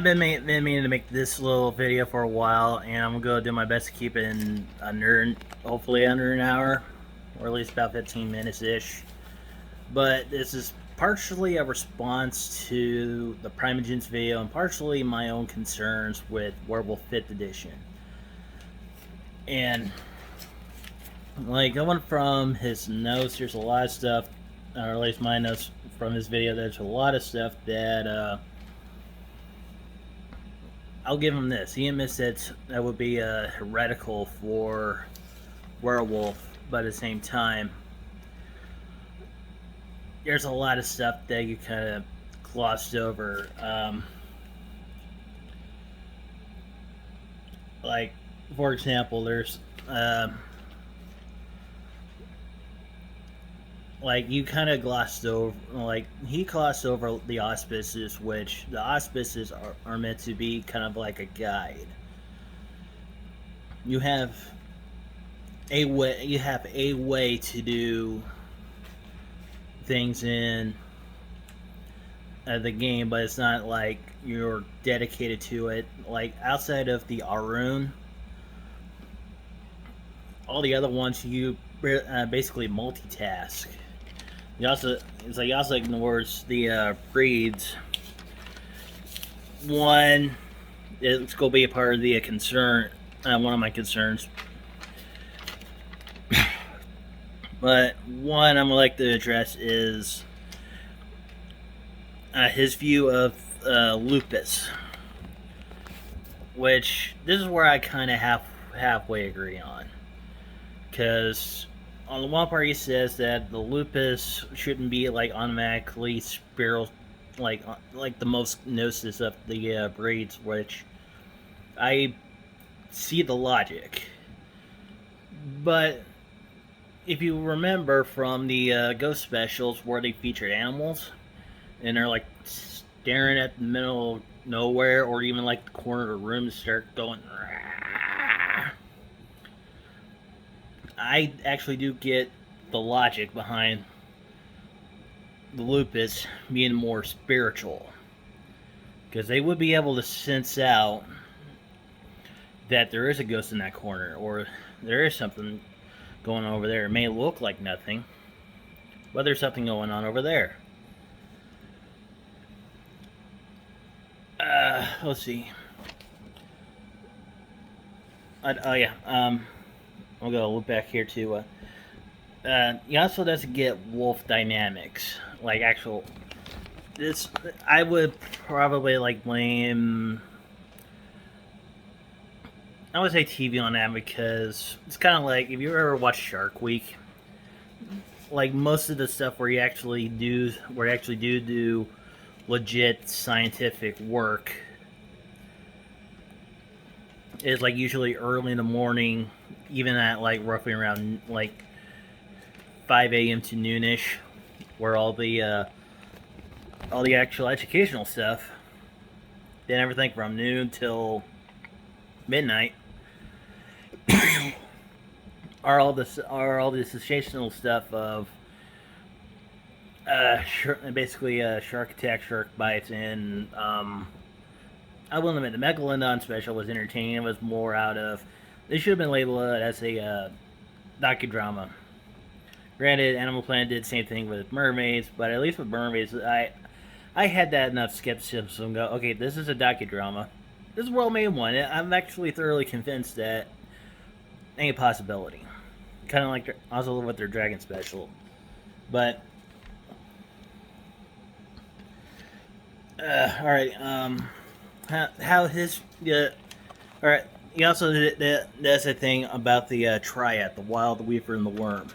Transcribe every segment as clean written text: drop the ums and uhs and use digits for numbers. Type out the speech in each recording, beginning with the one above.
been meaning to make this little video for a while, and I'm gonna do my best to keep it in hopefully under an hour, or at least about 15 minutes ish. But this is partially a response to the Primogens video, and partially my own concerns with Werewolf 5th Edition. And like going from his notes, there's a lot of stuff, or at least my notes from his video. There's a lot of stuff that. I'll give him this. He admits that would be heretical for werewolf, but at the same time, there's a lot of stuff that you kind of glossed over. Like, for example, there's like you kind of glossed over, like he glossed over the auspices, which the auspices are meant to be kind of like a guide. You have a way to do things in the game, but it's not like you're dedicated to it. Like outside of the Arun, all the other ones you basically multitask. He also ignores the breeds. One, it's going to be a part of the concern. One of my concerns. But one I'm like to address is his view of lupus, which this is where I kind of halfway agree on, because on the one part he says that the lupus shouldn't be like automatically spiral, like the most gnosis of the breeds, which I see the logic. But if you remember from the ghost specials where they featured animals and they're like staring at the middle of nowhere, or even like the corner of the room, to start going, I actually do get the logic behind the lupus being more spiritual, because they would be able to sense out that there is a ghost in that corner, or there is something going on over there. It may look like nothing, but there's something going on over there. Let's see. I'll go look back here to. He also doesn't get wolf dynamics, like actual. This I would probably like blame. I would say TV on that, because it's kind of like if you ever watch Shark Week. Like most of the stuff where you actually do legit scientific work is like usually early in the morning, even at like roughly around like 5 a.m. to noonish, where all the actual educational stuff, then everything from noon till midnight are all the sensational stuff of basically shark attack, shark bites, and I will admit the Megalodon special was entertaining. It was more out of, they should have been labeled as a docudrama. Granted, Animal Planet did the same thing with mermaids, but at least with mermaids, I had that enough skepticism to go, okay, this is a docudrama. This is a well-made one. I'm actually thoroughly convinced that any possibility. Kind of like also with their Dragon special. But, alright, how his, alright, he also does a thing about the triad, the Wild, the Weaver, and the Worm.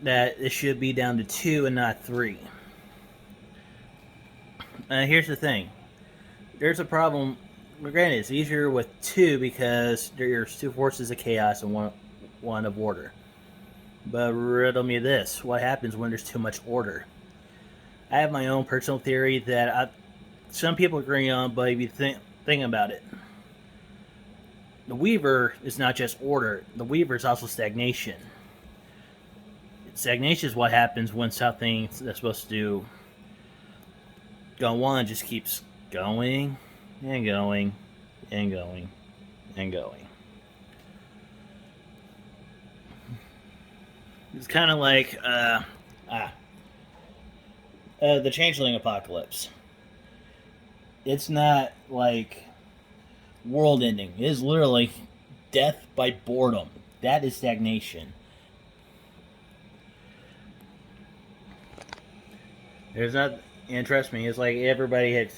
That it should be down to 2 and not 3. Here's the thing. There's a problem. Granted, it's easier with 2 because there's 2 forces of chaos and one of order. But riddle me this: what happens when there's too much order? I have my own personal theory that some people agree on, but if you think about it, the Weaver is not just order. The Weaver is also stagnation. Stagnation is what happens when something that's supposed to go on just keeps going and going and going and going. It's kind of like the Changeling Apocalypse. It's not like world ending. It is literally death by boredom. That is stagnation. There's not, and trust me, it's like everybody has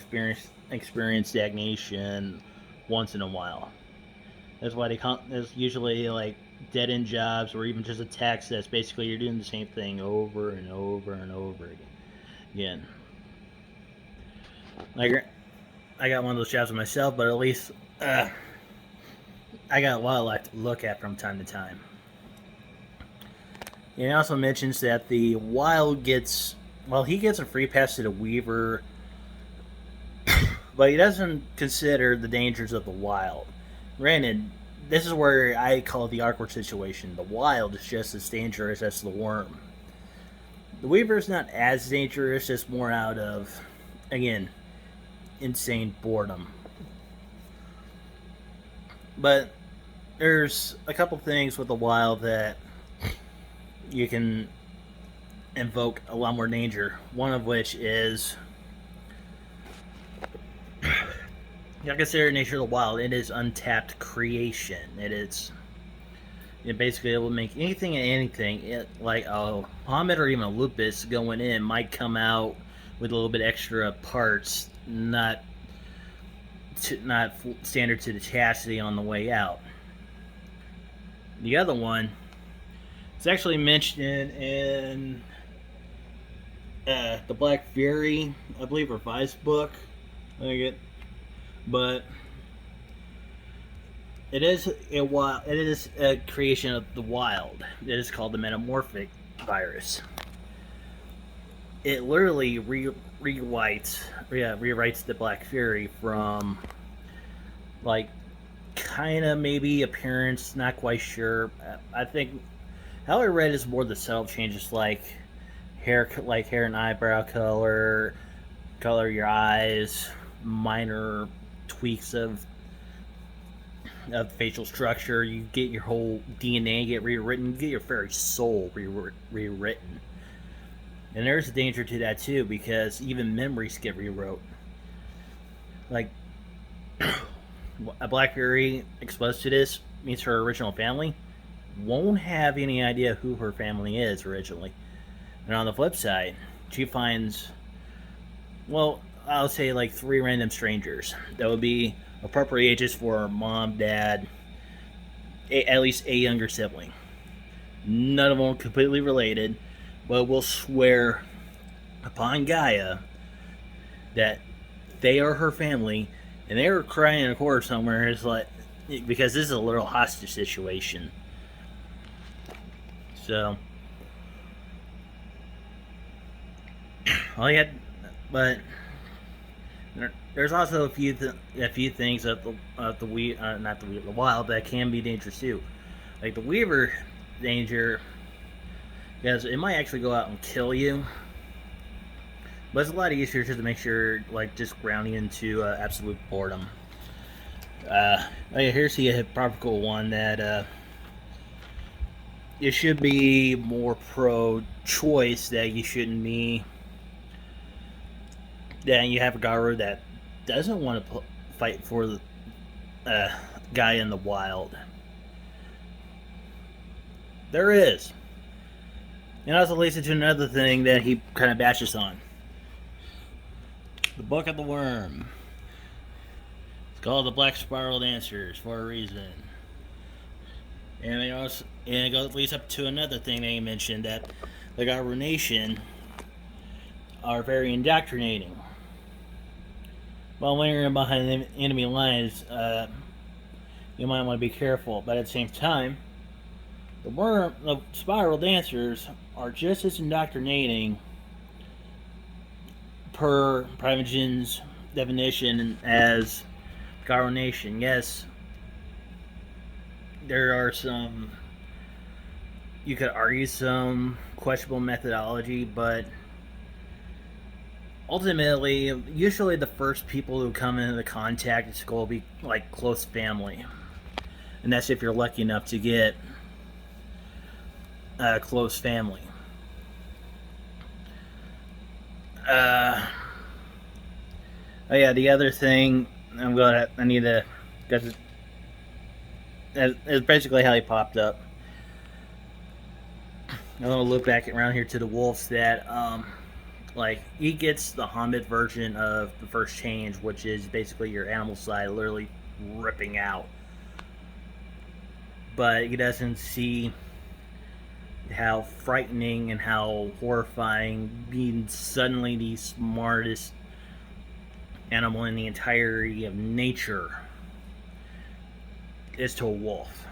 experienced stagnation once in a while. That's why there's usually like dead end jobs or even just a tax that's basically you're doing the same thing over and over and over again. Like I got one of those jobs myself, but at least I got wildlife to look at from time to time. And he also mentions that the wild gets, well, he gets a free pass to the Weaver, but he doesn't consider the dangers of the wild. Granted, this is where I call it the awkward situation. The wild is just as dangerous as the worm. The Weaver is not as dangerous, just more out of, again, insane boredom. But there's a couple things with the wild that you can invoke a lot more danger. One of which is, you consider nature of the wild. It is untapped creation. Basically it will make anything and anything. Like a Muhammad or even a lupus going in might come out with a little bit extra parts, not standard to the chassis on the way out. The other one, it's actually mentioned in the Black Fury, I believe, revised book. But it is a creation of the wild. It is called the metamorphic virus. It literally rewrites the Black Fury from like kind of maybe appearance, not quite sure. I think how I read is more the subtle changes like hair and eyebrow color your eyes, minor tweaks of facial structure. You get your whole DNA get rewritten. You get your very soul rewritten. And there's a danger to that too, because even memories get rewrote. Like a Black Fury exposed to this meets her original family, won't have any idea who her family is originally. And on the flip side, she finds, well, I'll say like 3 random strangers that would be appropriate ages for mom, dad, at least a younger sibling. None of them completely related, but we'll swear upon Gaia that they are her family, and they were crying in a corner somewhere. It's like, because this is a little hostage situation. So, all you had, but there's also a few things of the wild that can be dangerous too, like the Weaver danger, because it might actually go out and kill you. But it's a lot easier just to make sure, like, just grounding into absolute boredom. Here's the hypocritical one that it should be more pro-choice, that you shouldn't be. Then you have a Garu that doesn't want to fight for the guy in the wild. There is. And also leads into another thing that he kind of bashes on. The Book of the Worm. It's called the Black Spiral Dancers for a reason. And it leads up to another thing that he mentioned, that the Garu Nation are very indoctrinating. Well, when you're behind enemy lines, you might want to be careful. But at the same time, the Spiral Dancers are just as indoctrinating per Privagen's definition as Garu Nation. Yes, there are some, you could argue, some questionable methodology, but ultimately, usually the first people who come into contact is going to be like close family, and that's if you're lucky enough to get a close family. Uh, oh yeah, the other thing I need to, because it's basically how he popped up. I'm gonna look back around here to the wolves that like he gets the Hobbit version of the first change, which is basically your animal side literally ripping out, but he doesn't see how frightening and how horrifying being suddenly the smartest animal in the entirety of nature is to a wolf.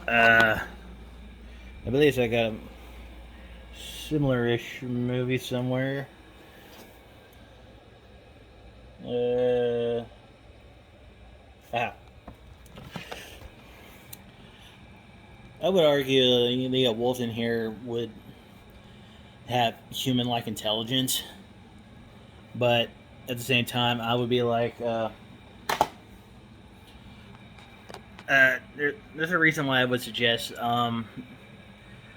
I believe I got a similar-ish movie somewhere. Ah. I would argue the wolves in here would have human-like intelligence, but at the same time, I would be like, there's a reason why I would suggest that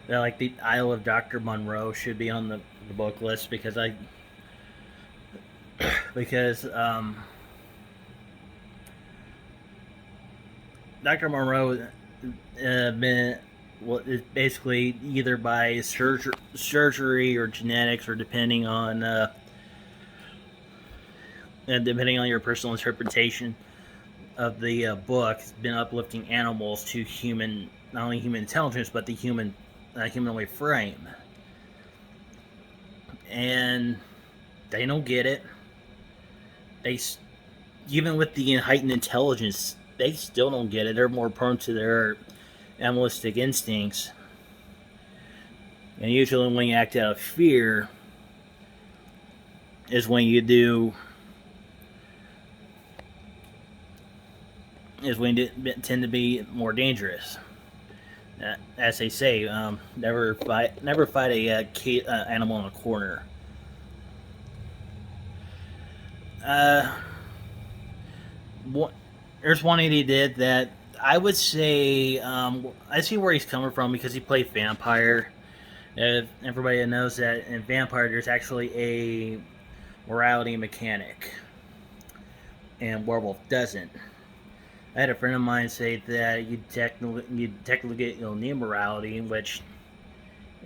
like the Isle of Dr. Monroe should be on the book list because Dr. Monroe been is basically either by surgery or genetics or depending on your personal interpretation of the book, has been uplifting animals to human, not only human intelligence, but the humanly frame. And they don't get it. They, even with the heightened intelligence, they still don't get it. They're more prone to their animalistic instincts. And usually when you act out of fear is when you tend to be more dangerous. As they say, never fight a animal in a corner. There's one he did that I would say I see where he's coming from because he played vampire. Everybody knows that in vampire there's actually a morality mechanic, and werewolf doesn't. I had a friend of mine say that you technically get need morality, which,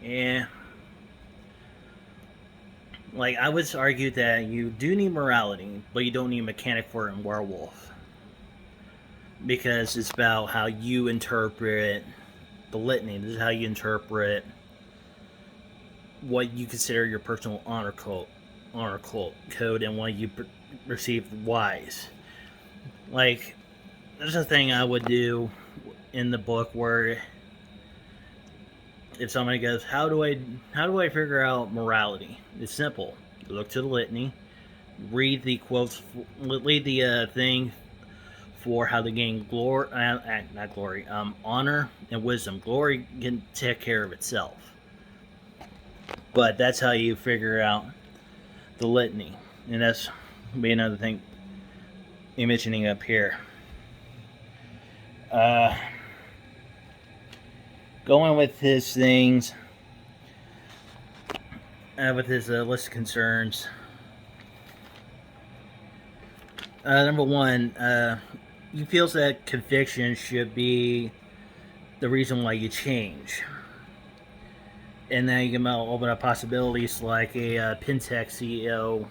yeah, like I would argue that you do need morality, but you don't need a mechanic for it in werewolf, because it's about how you interpret the litany. This is how you interpret what you consider your personal honor code, and what you perceive wise. Like, there's a thing I would do in the book where if somebody goes, how do I figure out morality? It's simple. You look to the litany, read the quotes, read the thing for how to gain glory, not glory, honor and wisdom. Glory can take care of itself, but that's how you figure out the litany, and that's be another thing you're mentioning up here. Going with his things, with his list of concerns. Number one, he feels that conviction should be the reason why you change. And then you can open up possibilities like a Pintech CEO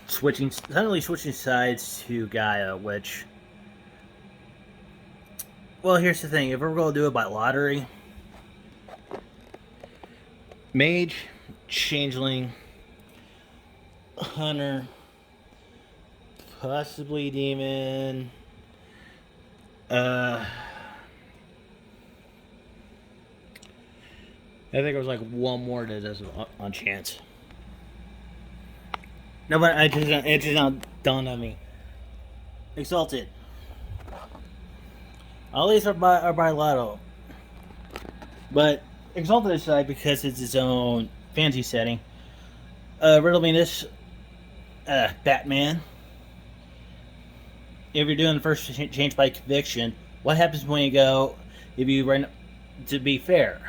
suddenly switching sides to Gaia, which, well, here's the thing. If we're going to do it by lottery, Mage, Changeling, Hunter, possibly Demon, I think there was like one more that does on chance. No, but it just not dawned on me. Exalted. All these are by Lotto. But Exalted aside, because it's its own fantasy setting. Riddle me this, Batman. If you're doing the first change by conviction, what happens when you go? If you run, to be fair,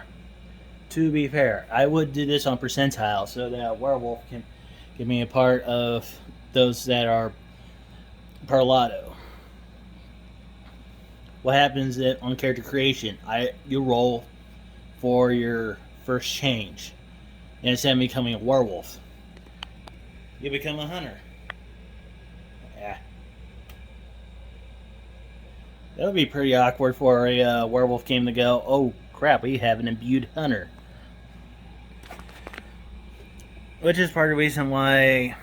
I would do this on percentile so that werewolf can give me a part of those that are parlato. What happens if on character creation, you roll for your first change, and instead of becoming a werewolf, you become a hunter. Yeah, that would be pretty awkward for a werewolf game to go. Oh crap, we have an imbued hunter, which is part of the reason why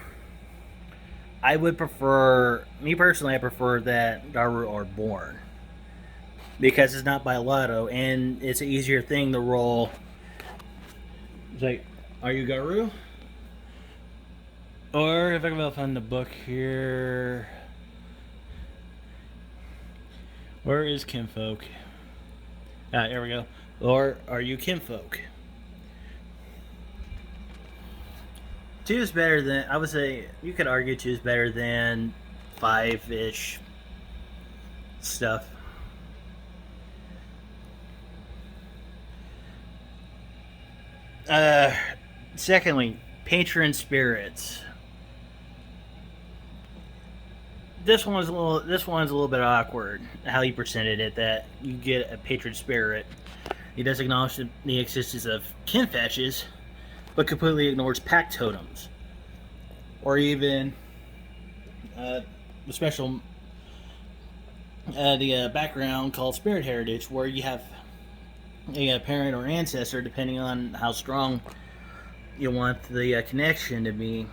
I would prefer, me personally, I prefer that Garu are born. Because it's not by lotto, and it's an easier thing to roll. It's like, are you Garu? Or if I can find the book here. Where is Kinfolk? There we go. Or are you Kinfolk? Two is better than, I would say, you could argue two is better than 5-ish stuff. Secondly, patron spirits. This one's a little bit awkward. How you presented it, that you get a patron spirit. He does acknowledge the existence of kin fetches, but completely ignores pack totems, or even the special background called spirit heritage, where you have a parent or ancestor, depending on how strong you want the connection to be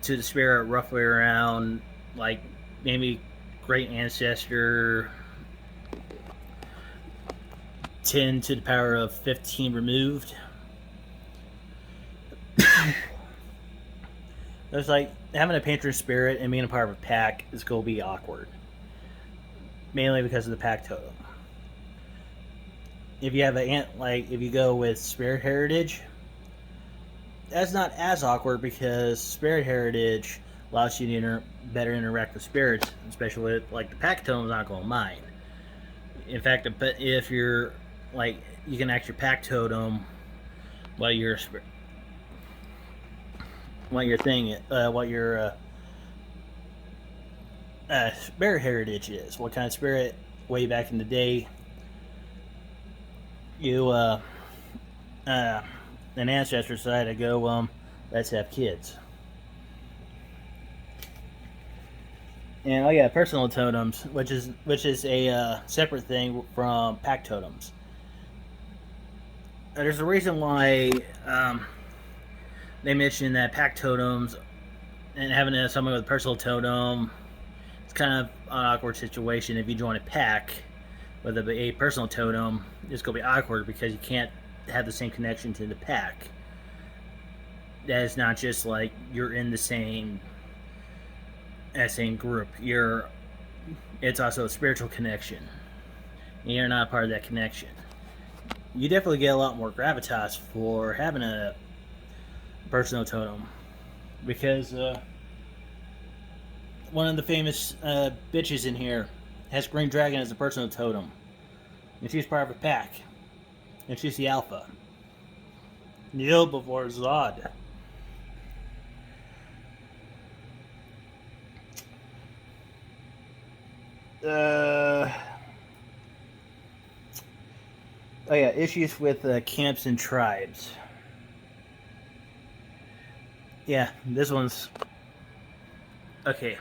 to the spirit, roughly around like maybe great ancestor 10 to the power of 15 removed. It's like having a patron spirit and being a part of a pack is going to be awkward, mainly because of the pack totem. If you have if you go with spirit heritage, that's not as awkward because spirit heritage allows you to better interact with spirits, especially with, like, the pack totem's not going to mind. In fact, if you're like, you can act your pack totem while your spirit heritage is. What kind of spirit way back in the day you an ancestor decided to go, let's have kids. And personal totems, which is a separate thing from pack totems. There's a reason why they mention that pack totems and having someone with a personal totem, it's kind of an awkward situation. If you join a pack with a personal totem, it's going to be awkward because you can't have the same connection to the pack. That is not just like you're in the same group. It's also a spiritual connection. And you're not part of that connection. You definitely get a lot more gravitas for having a personal totem, because one of the famous bitches in here has Green Dragon as a personal totem, and she's part of a pack, and she's the alpha. Kneel before Zod. Issues with camps and tribes. Yeah, this one's okay.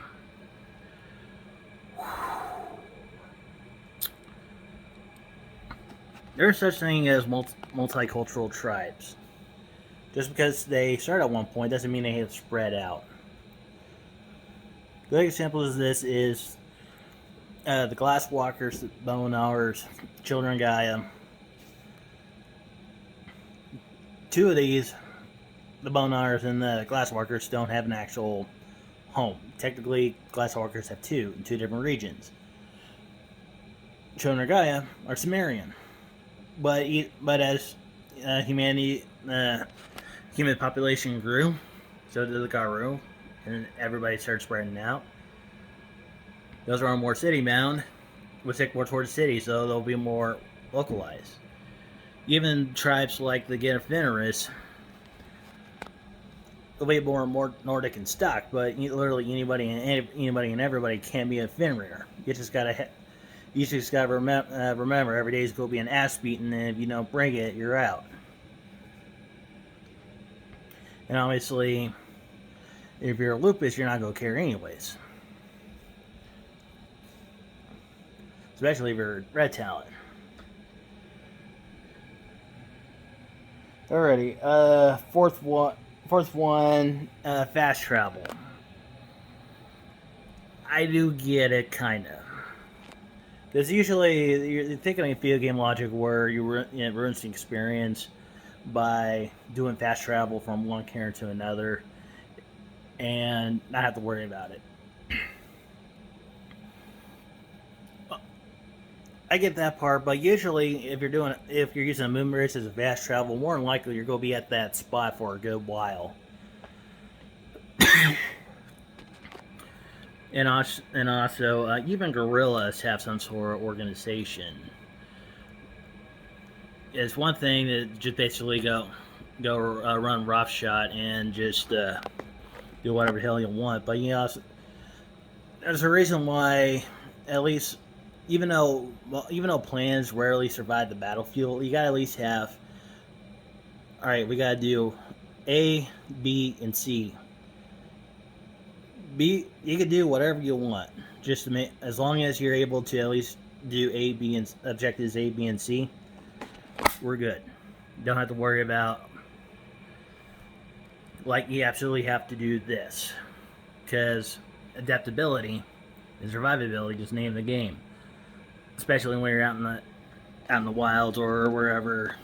There's such thing as multicultural tribes. Just because they start at one point doesn't mean they have spread out. Good example of this is the Glasswalkers, the Bonars, Children of Gaia. Two of these, the Bonars and the Glasswalkers, don't have an actual home. Technically, Glasswalkers have two in two different regions. Children of Gaia are Sumerian, but as humanity uh, human population grew, so did the Garu, and everybody started spreading out. Those are more city bound, will stick more towards the city, so they'll be more localized. Even tribes like the Genefineris will be more Nordic in stock, but literally anybody and everybody can be a Fenrir. You just gotta remember every day is gonna be an ass beating, and if you don't bring it, you're out. And obviously, if you're a lupus, you're not gonna care anyways. Especially if you're red talent. Alrighty, fourth one, fast travel. I do get it, kinda. Because usually you're thinking of video game logic where you ruins the experience by doing fast travel from one character to another and not have to worry about it. I get that part, but usually if you're using a moon bridge as a fast travel, more than likely you're going to be at that spot for a good while. and also, even gorillas have some sort of organization. It's one thing to just basically go run roughshod and just do whatever the hell you want, but there's a reason why, at least even though plans rarely survive the battlefield, you gotta at least have. All right, we gotta do A, B, and C. B, you can do whatever you want, just to make, as long as you're able to at least do A, B, and objectives A, B, and C. We're good. Don't have to worry about like you absolutely have to do this, because adaptability and survivability just name the game. Especially when you're out in the wilds or wherever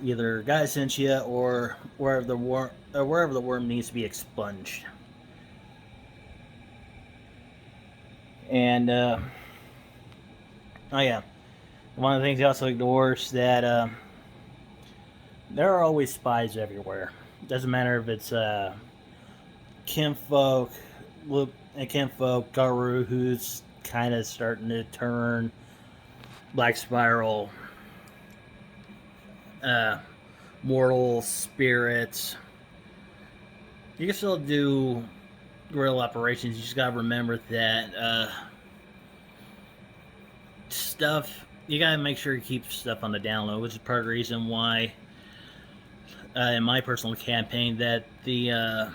either God sent you or wherever the worm needs to be expunged. And oh yeah, one of the things he also ignores that there are always spies everywhere. Doesn't matter if it's kinfolk, Garu, who's kind of starting to turn Black Spiral, mortal spirits. You can still do guerrilla operations. You just gotta remember that stuff. You gotta make sure you keep stuff on the down low, which is part of the reason why, in my personal campaign, that the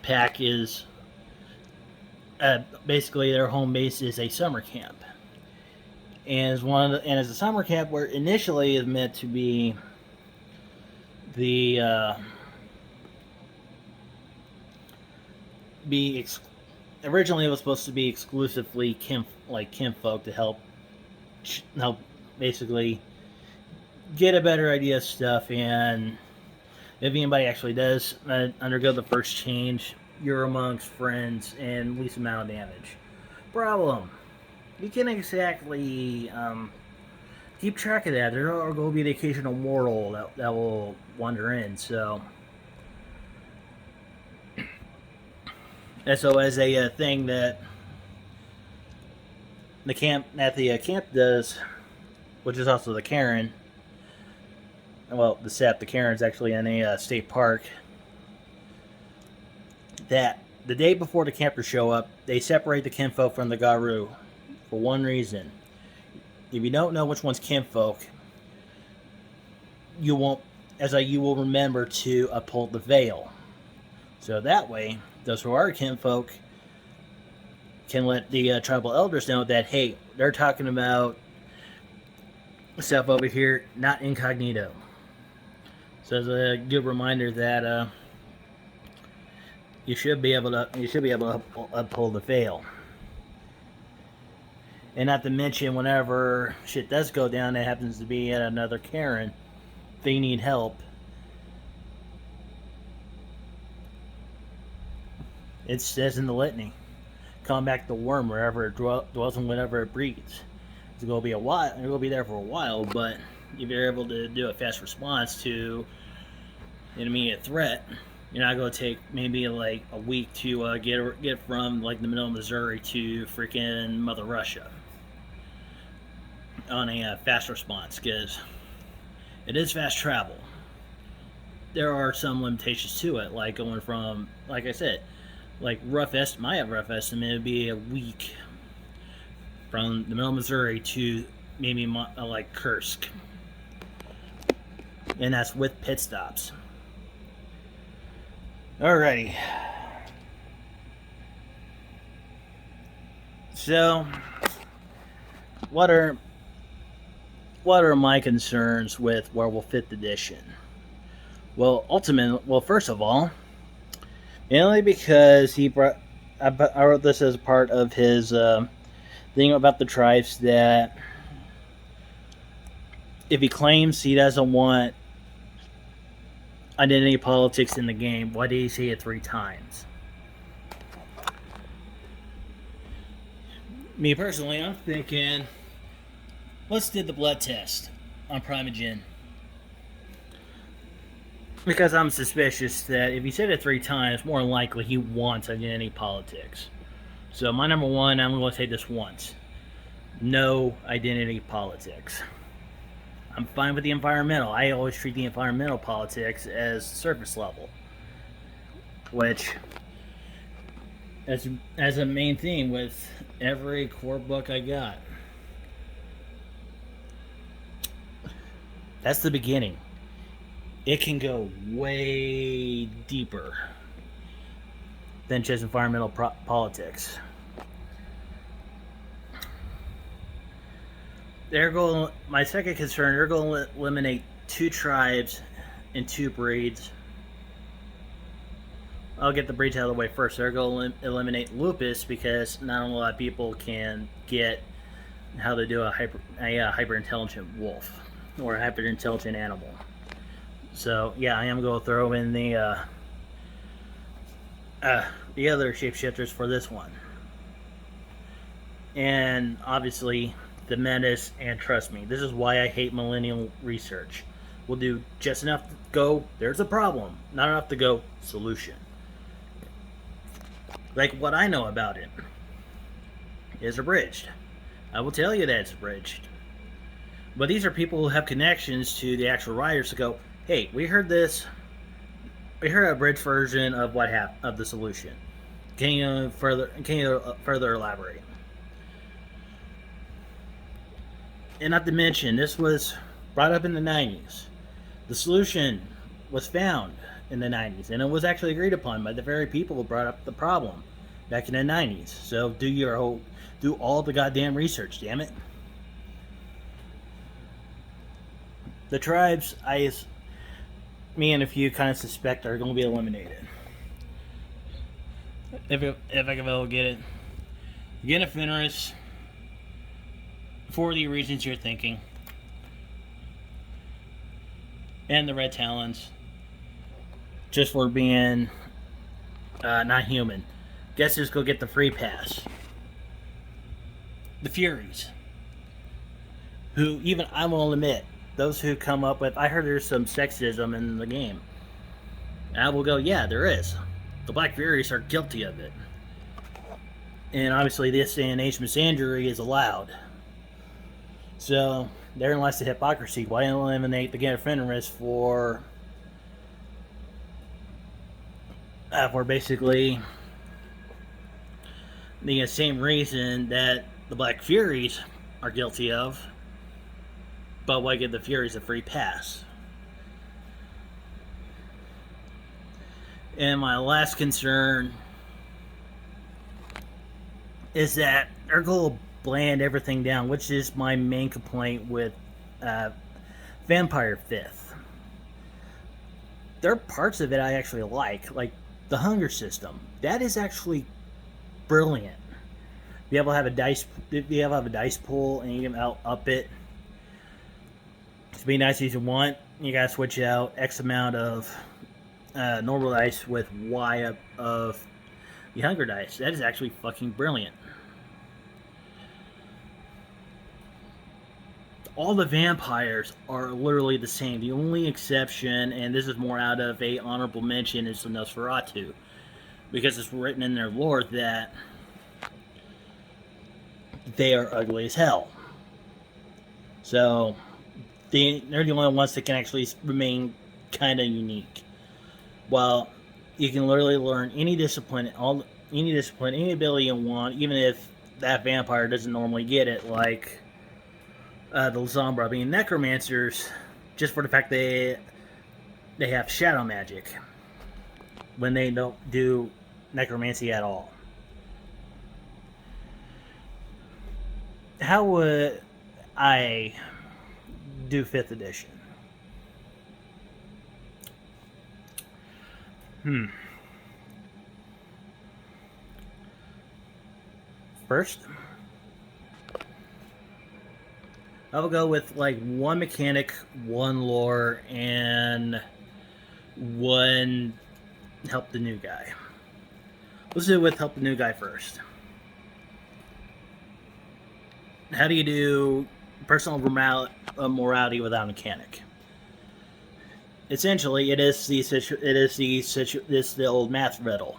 pack is basically their home base is a summer camp, and as a summer camp where initially is meant to be the originally it was supposed to be exclusively kinfolk to help basically get a better idea of stuff, and if anybody actually does undergo the first change, you're amongst friends and least amount of damage. Problem: you can't exactly keep track of that. There are going to be the occasional mortal that will wander in. So as a thing that the camp does, which is also the Karen. Well, the Karen's actually in a state park. That the day before the campers show up, they separate the kinfolk from the Garu for one reason. If you don't know which one's kinfolk, you will remember to uphold the veil. So that way, those who are kinfolk can let the tribal elders know that, hey, they're talking about stuff over here, not incognito. So it's a good reminder that you should be able to uphold the veil. And not to mention, whenever shit does go down, it happens to be at another Karen, they need help. It says in the litany, come back the wherever it dwells and whenever it breeds. It's gonna be a while. It will be there for a while, but if you're able to do a fast response to an immediate threat, you're not going to take maybe like a week to get from like the middle of Missouri to freaking Mother Russia on a fast response, because it is fast travel. There are some limitations to it, like going from, like I said, like my rough estimate would be a week from the middle of Missouri to maybe like Kursk, and that's with pit stops. Alrighty. So, what are my concerns with Werewolf 5th Edition? Well, first of all, mainly because I wrote this as part of his thing about the tribes, that if he claims he doesn't want identity politics in the game, why did he say it 3 times? Me personally, I'm thinking, let's do the blood test on Primogen. Because I'm suspicious that if he said it 3 times, more than likely he wants identity politics. So my number one, I'm going to say this once. No identity politics. I'm fine with the environmental. I always treat the environmental politics as surface level, which, as a main theme with every core book I got. That's the beginning. It can go way deeper than just environmental politics. My second concern, they're going to eliminate 2 tribes and 2 breeds. I'll get the breeds out of the way first. They're going to eliminate lupus, because not a lot of people can get how to do a hyper intelligent wolf or a hyper intelligent animal. So yeah, I am going to throw in the other shapeshifters for this one, and obviously the menace. And trust me, this is why I hate millennial research. We'll do just enough to go, there's a problem, not enough to go, solution. Like, what I know about it is abridged. I will tell you that it's abridged. But these are people who have connections to the actual writers to go, hey, we heard this. We heard a abridged version of what happened, of the solution. Can you further elaborate? And not to mention, this was brought up in the 90s. The solution was found in the 90s, and it was actually agreed upon by the very people who brought up the problem back in the 90s. So do all the goddamn research, damn it. The tribes, me and a few kind of suspect, are going to be eliminated. If I can ever get it. Again, if Fenris, for the reasons you're thinking, and the Red Talons, just for being not human. Guess who's going to get the free pass? The Furies. Who, even I will admit, those who come up with, I heard there's some sexism in the game. And I will go, yeah, there is. The Black Furies are guilty of it. And obviously this day and age, misandry is allowed. So, therein lies the hypocrisy. Why eliminate the Fenris for basically the same reason that the Black Furies are guilty of, but why give the Furies a free pass? And my last concern is that they're going to bland everything down, which is my main complaint with Vampire 5th. There are parts of it I actually like the hunger system. That is actually brilliant. Be able to have a dice pool, and you can up it to be nice as you want. You gotta switch out X amount of normal dice with Y of the hunger dice. That is actually fucking brilliant. all the vampires are literally the same. The only exception, and this is more out of a honorable mention, is the Nosferatu, because it's written in their lore that they are ugly as hell. So they're the only ones that can actually remain kind of unique. Well, you can literally learn any discipline, any ability you want, even if that vampire doesn't normally get it, like the Zombra being necromancers, just for the fact they have shadow magic when they don't do necromancy at all. How would I do 5th edition? First, I will go with like one mechanic, one lore, and one help the new guy. Let's do it with help the new guy first. How do you do personal morality without a mechanic? Essentially, it is the old math riddle.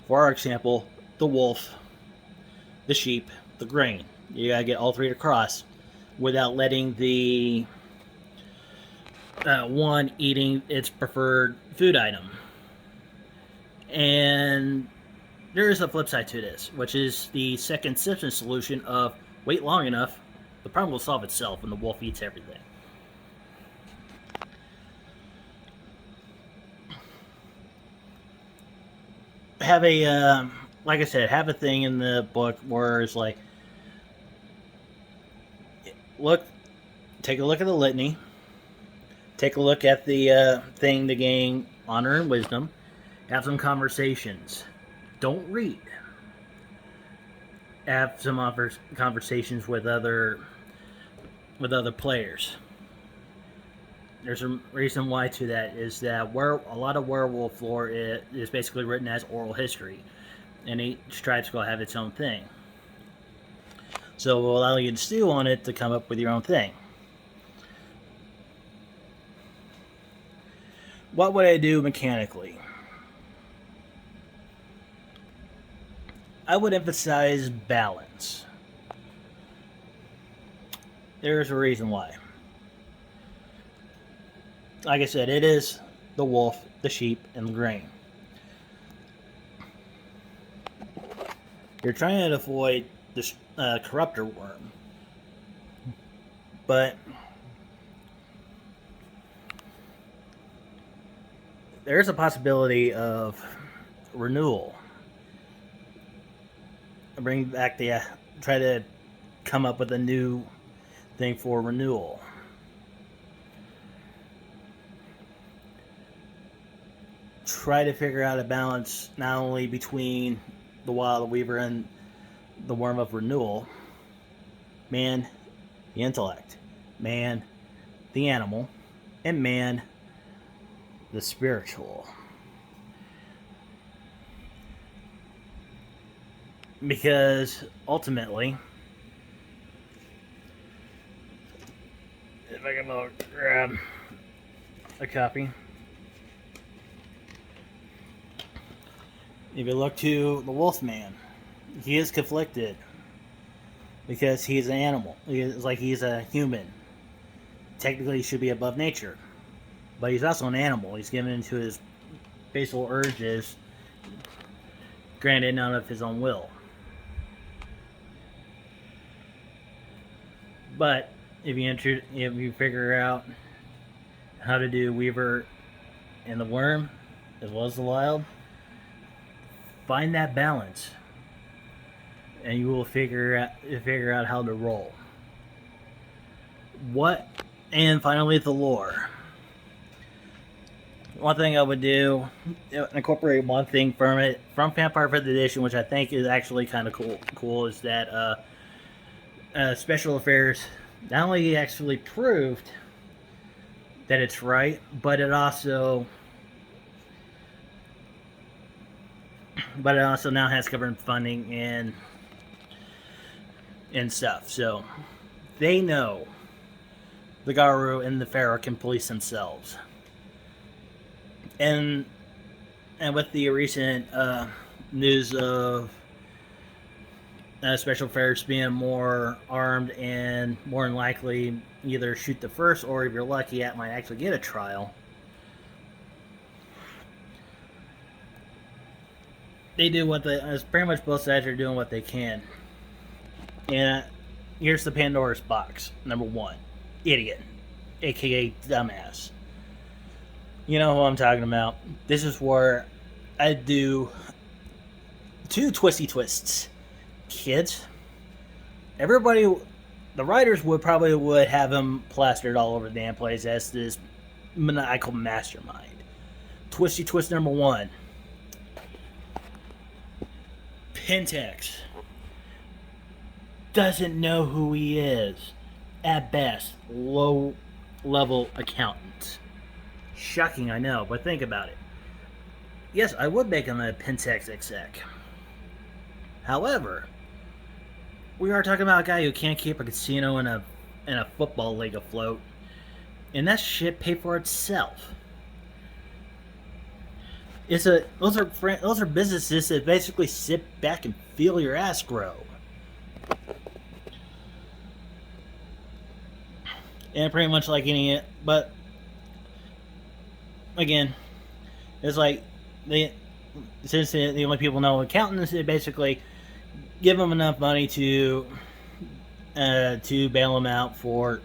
For our example, the wolf, the sheep, the grain. You gotta get all three to cross without letting the one eating its preferred food item. And there is a flip side to this, which is the second Simpson solution of wait long enough, the problem will solve itself and the wolf eats everything. Have a, like I said, have a thing in the book where it's like, take a look at the litany, take a look at the thing to gain honor and wisdom, have some conversations. Don't read. Have some conversations with other players. There's a reason why to that is that where a lot of werewolf lore is basically written as oral history, and each tribe's going to have its own thing. So it will allow you to stew on it to come up with your own thing. What would I do mechanically? I would emphasize balance. There's a reason why. Like I said, it is the wolf, the sheep, and the grain. You're trying to avoid this corruptor worm, but there's a possibility of renewal. Try to come up with a new thing for renewal. Try to figure out a balance not only between the Wild Weaver and the Worm of Renewal, man, the intellect, man, the animal, and man, the spiritual. Because ultimately, if I can grab a copy. If you look to the Wolfman, he is conflicted because he's an animal. He's a human. Technically, he should be above nature, but he's also an animal. He's given into his basal urges, granted not of his own will. But if you figure out how to do Weaver and the Worm, as well as the Wild, find that balance, and you will figure out how to roll. And finally, the lore. One thing I would do, incorporate one thing from Vampire 5th Edition, which I think is actually kind of cool, is that Special Affairs not only actually proved that it's right, but it also now has government funding and stuff. So they know the Garu and the Pharaoh can police themselves. And with the recent news of special ferrets being more armed and more than likely either shoot the first, or if you're lucky, it might actually get a trial. They do what it's pretty much both sides are doing what they can. And here's the Pandora's box. Number one, idiot, aka dumbass. You know who I'm talking about. This is where I do two twisty twists. Kids, everybody, the writers would have him plastered all over the damn place as this maniacal mastermind. Twisty twist number one. Pentex doesn't know who he is. At best, low level accountant. Shocking, I know, but think about it. Yes, I would make him a Pentex exec. However, we are talking about a guy who can't keep a casino and a football league afloat, and that shit pay for itself. Those are businesses that basically sit back and feel your ass grow. And pretty much like any, but again, it's like since the only people know accountants, they basically give them enough money to bail them out for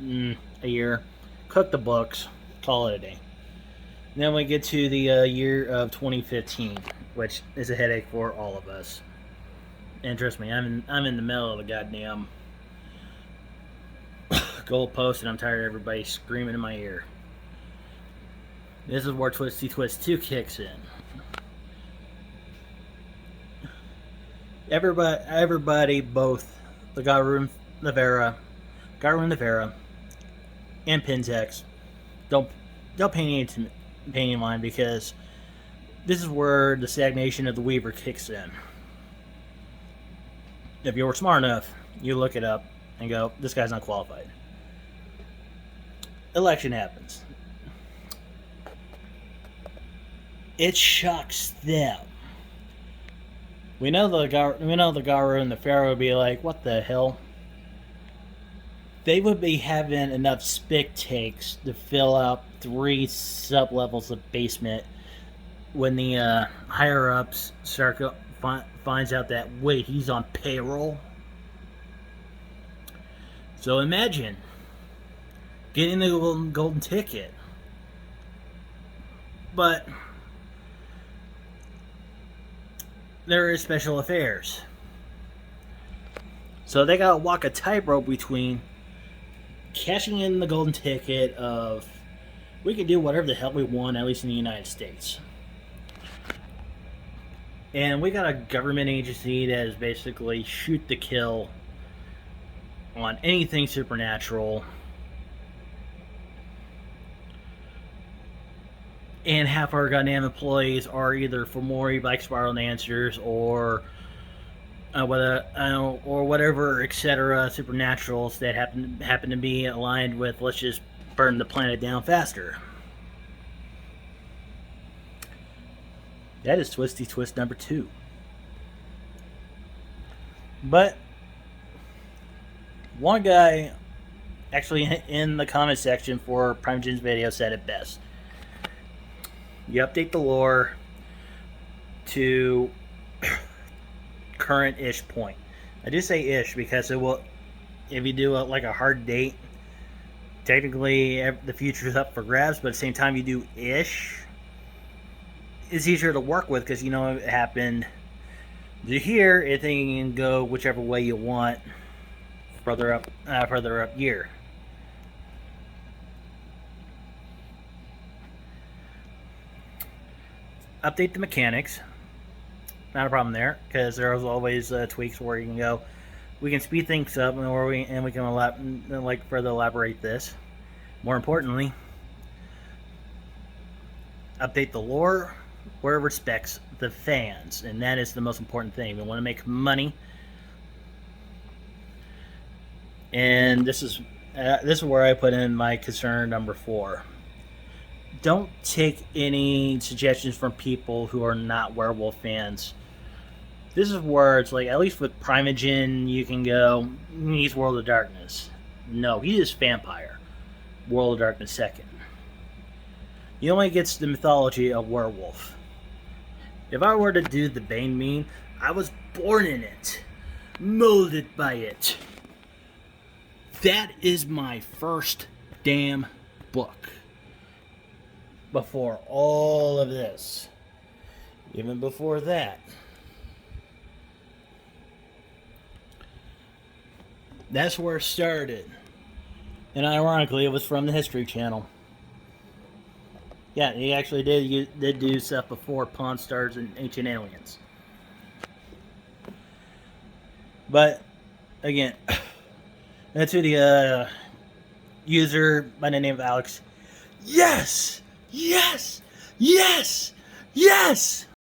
a year, cook the books, call it a day. Then we get to the year of 2015, which is a headache for all of us. And trust me, I'm in the middle of the goddamn goalpost, and I'm tired of everybody screaming in my ear. This is where Twisty Twist 2 kicks in. Everybody, both the Garu and the Vera, and Pentex, don't pay any mind, because this is where the stagnation of the Weaver kicks in. If you were smart enough, you look it up and go, this guy's not qualified. Election happens. It shocks them. We know the Garu and the Pharaoh would be like, what the hell? They would be having enough spick takes to fill out 3 sub-levels of basement when the higher-ups finds out that, wait, he's on payroll? So imagine getting the golden ticket. But there is special affairs. So they gotta walk a tightrope between cashing in the golden ticket of, we can do whatever the hell we want, at least in the United States. And we got a government agency that is basically shoot to kill on anything supernatural. And half our goddamn employees are either Fomori, Black Spiral Dancers, or whatever, etc. supernaturals that happen to be aligned with, let's just burn the planet down faster. That is Twisty Twist number 2. But one guy actually in the comment section for Prime Gen's video said it best. You update the lore to current-ish point. I do say ish because it will, if you do a hard date, technically the future is up for grabs, but at the same time you do ish, it's easier to work with because you know it happened to here. It can go whichever way you want further up year. Update the mechanics. Not a problem there, because there's always tweaks where you can go. We can speed things up, we can further elaborate this. More importantly, update the lore where it respects the fans, and that is the most important thing. We want to make money, and this is this is where I put in my concern number 4. Don't take any suggestions from people who are not werewolf fans. This is where it's like, at least with Primogen, you can go, he's World of Darkness. No, he is vampire. World of Darkness second. He only gets the mythology of werewolf. If I were to do the Bane meme, I was born in it, molded by it. That is my first damn book. Before all of this. Even before that. That's where it started. And ironically, it was from the History Channel. Yeah, he actually did do stuff before Pawn Stars and Ancient Aliens. But, again, that's who the user by the name of Alex. Yes! Yes! Yes! Yes!